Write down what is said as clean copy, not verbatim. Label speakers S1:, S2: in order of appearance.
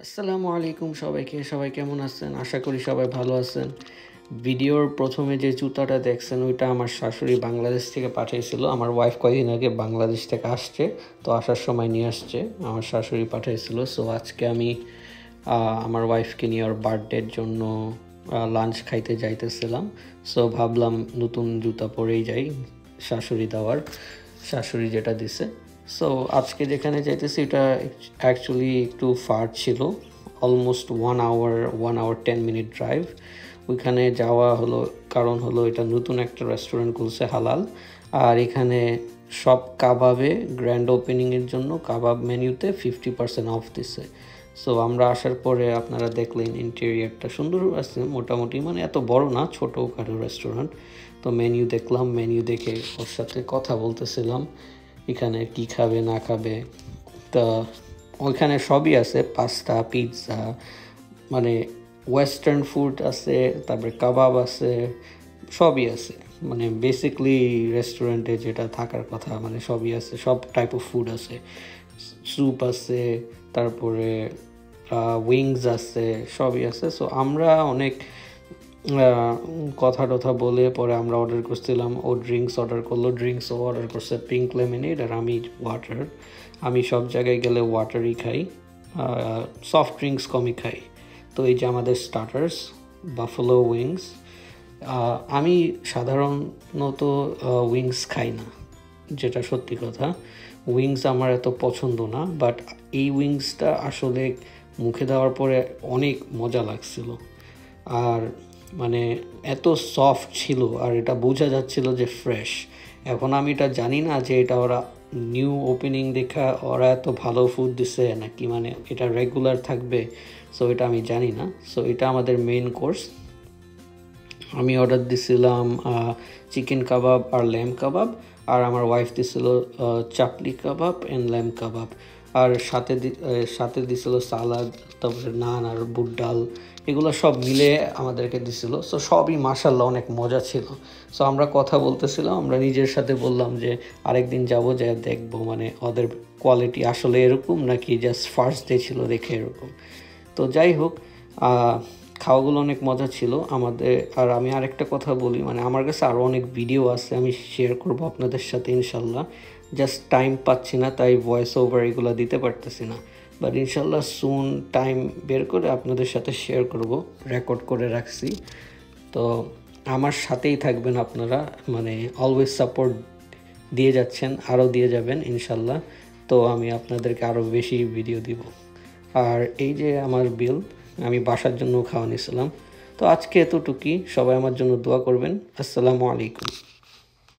S1: আসসালামু আলাইকুম সবাইকে। সবাই কেমন আছেন? আশা করি সবাই ভালো আছেন। ভিডিওর প্রথমে যে জুতাটা দেখছেন ওইটা আমার শাশুড়ি বাংলাদেশ থেকে পাঠাইছিল। আমার ওয়াইফ কয়েকদিন আগে বাংলাদেশ থেকে আসছে, তো আসার সময় নিয়ে আসছে। আমার শাশুড়ি পাঠাইছিল। সো আজকে আমি আমার ওয়াইফকে নিয়ে ওর বার্থডের জন্য লাঞ্চ খাইতে যাইতেছিলাম। সো ভাবলাম নতুন জুতা পরেই যাই, শাশুড়ি যেটা দিছে। সো আজকে যেখানে যাইতেছি এটা অ্যাকচুয়ালি একটু ফার ছিল, অলমোস্ট 1 hour 10 মিনিট ড্রাইভ। ওইখানে যাওয়া হলো কারণ হলো এটা নতুন একটা রেস্টুরেন্ট খুলছে হালাল, আর এখানে সব কাবাবে গ্র্যান্ড ওপেনিংয়ের জন্য কাবাব মেনুতে 50% অফ দিছে। সো আমরা আসার পরে আপনারা দেখলেন ইন্টেরিয়ারটা সুন্দর আছে মোটামুটি, মানে এত বড় না, ছোটোখাটো রেস্টুরেন্ট। তো মেনু দেখলাম, মেনু দেখে ওর সাথে কথা বলতেছিলাম এখানে কি খাবে না খাবে। তা ওইখানে সবই আছে, পাস্তা, পিৎজা, মানে ওয়েস্টার্ন ফুড আছে, তারপরে কাবাব আছে, সবই আছে। মানে বেসিকলি রেস্টুরেন্টে যেটা থাকার কথা মানে সবই আছে, সব টাইপ অফ ফুড আছে। স্যুপ আছে, তারপরে উইংস আছে, সবই আছে। সো আমরা অনেক কথা টথা বলে পরে আমরা অর্ডার করছিলাম। ও ড্রিঙ্কস অর্ডার করলো, ড্রিঙ্কসও অর্ডার করছে পিঙ্ক লেমনেড, আর আমি ওয়াটার। আমি সব জায়গায় গেলে ওয়াটারই খাই, সফট ড্রিঙ্কস কমই খাই। তো এই যে আমাদের স্টার্টার্স, বাফেলো উইংস। আমি সাধারণত উইংস খাই না, যেটা সত্যি কথা। উইংস আমার এত পছন্দ না, বাট এই উইংসটা আসলে মুখে দেওয়ার পরে অনেক মজা লাগছিল। আর মানে এত সফট ছিল, আর এটা বোঝা যাচ্ছিল যে ফ্রেশ। এখন আমি এটা জানি না যে এটা ওরা নিউ ওপেনিং দেখা ওরা এত ভালো ফুড দিছে নাকি মানে এটা রেগুলার থাকবে, সো এটা আমি জানি না। সো এটা আমাদের মেইন কোর্স। আমি অর্ডার দিছিলাম চিকেন কাবাব আর ল্যাম্ব কাবাব, আর আমার ওয়াইফ দিছিল চাপলি কাবাব অ্যান্ড ল্যাম্ব কাবাব, আর সাথে দিছিল সালাদ, তারপরে নান আর বুট ডাল, এগুলো সব মিলে আমাদেরকে দিছিল। সো সবই মাশাআল্লাহ অনেক মজা ছিল। সো আমরা কথা বলতেছিলাম, আমরা নিজের সাথে বললাম যে আরেকদিন যাব, যে দেখবো মানে ওদের কোয়ালিটি আসলে এরকম নাকি জাস্ট ফার্স্ট ডে ছিল দেখে এরকম। তো যাই হোক, খাওয়াগুলো অনেক মজা ছিল আমাদের। আর আমি আরেকটা কথা বলি, মানে আমার কাছে আরও অনেক ভিডিও আছে, আমি শেয়ার করব আপনাদের সাথে ইনশাল্লাহ। জাস্ট টাইম পাচ্ছি না, তাই ভয়েস ওভার এগুলো দিতে পারতেছি না। বাট ইনশাল্লাহ সুন টাইম বের করে আপনাদের সাথে শেয়ার করব, রেকর্ড করে রাখছি। তো আমার সাথেই থাকবেন আপনারা, মানে অলওয়েজ সাপোর্ট দিয়ে যাচ্ছেন, আরও দিয়ে যাবেন ইনশাল্লাহ। তো আমি আপনাদেরকে আরও বেশি ভিডিও দিব। আর এই যে আমার বিল, আমি বাসার জন্য খাওয়া নিয়েছিলাম। তো আজকে এতটুকুই, সবাই আমার জন্য দোয়া করবেন। আসসালামু আলাইকুম।